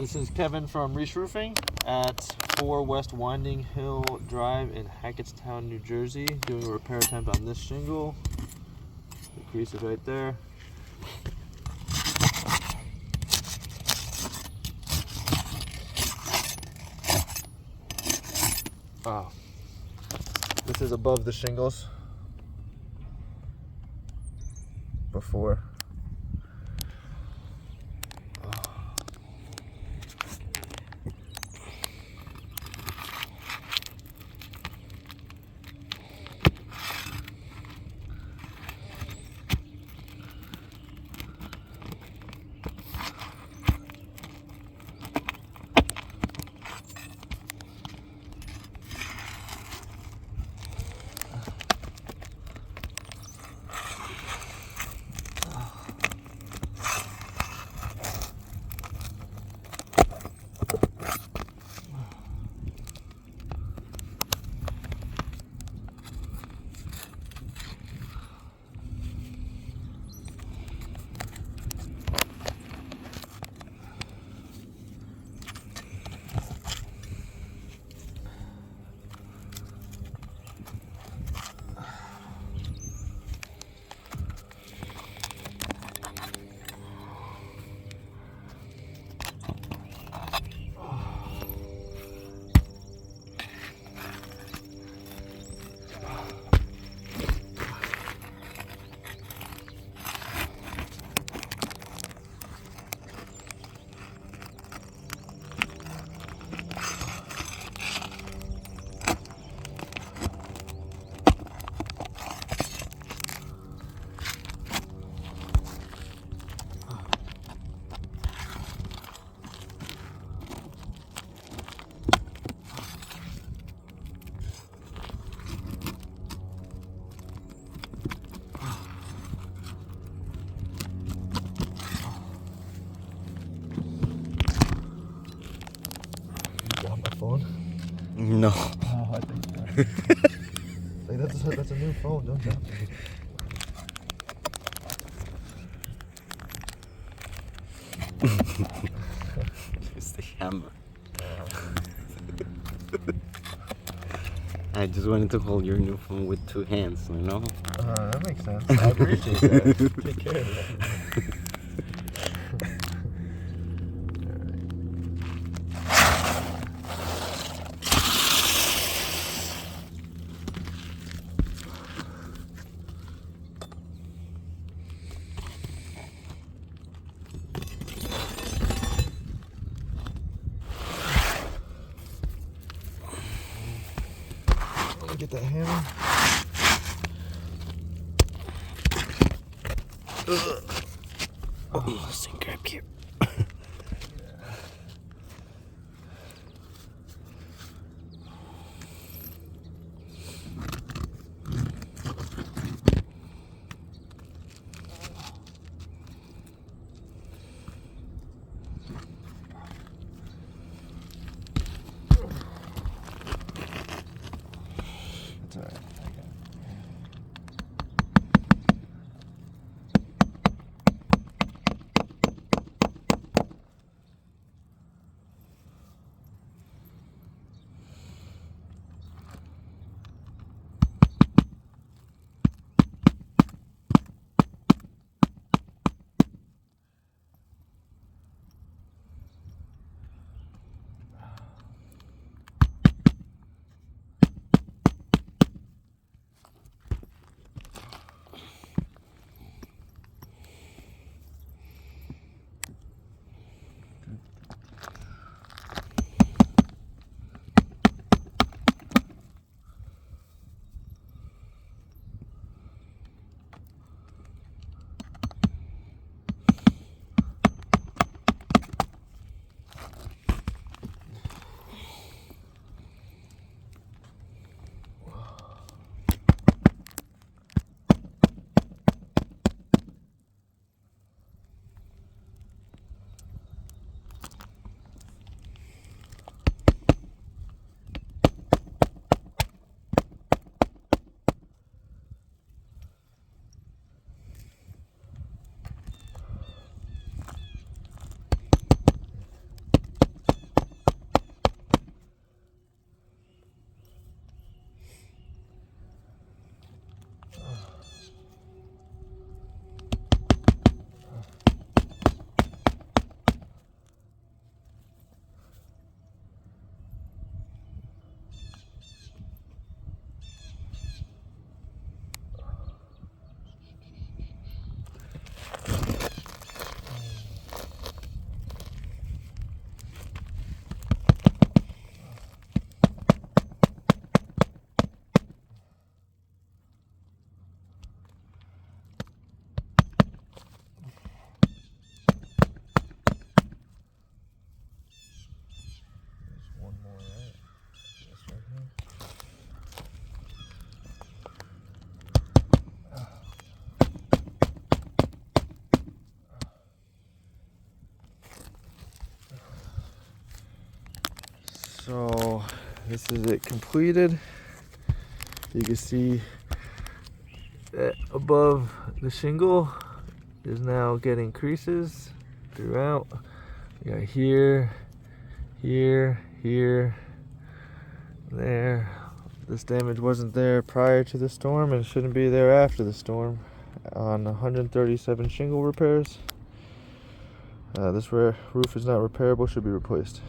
This is Kevin from Reisch Roofing at 4 West Winding Hill Drive in Hackettstown, New Jersey. Doing a repair attempt on this shingle. The crease is right there. Oh, this is above the shingles before. No. Oh, I think so. Like that's a new phone, don't drop it. It's the hammer. I just wanted to hold your new phone with 2 hands, you know? That makes sense. I appreciate that. Take care of that. Get that hammer. Oh, this thing grab here. It's alright. So this is it completed. You can see that above the shingle is now getting creases throughout. We got here, here, here, there. This damage wasn't there prior to the storm and shouldn't be there after the storm. On 137 shingle repairs. This roof is not repairable, should be replaced.